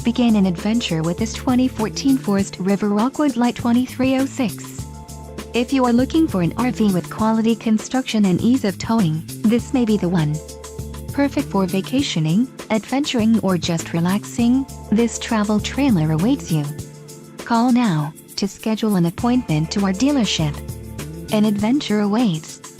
Begin an adventure with this 2014 Forest River Rockwood Lite 2306. If you are looking for an RV with quality construction and ease of towing, this may be the one. Perfect for vacationing, adventuring, or just relaxing, this travel trailer awaits you. Call now to schedule an appointment to our dealership. An adventure awaits.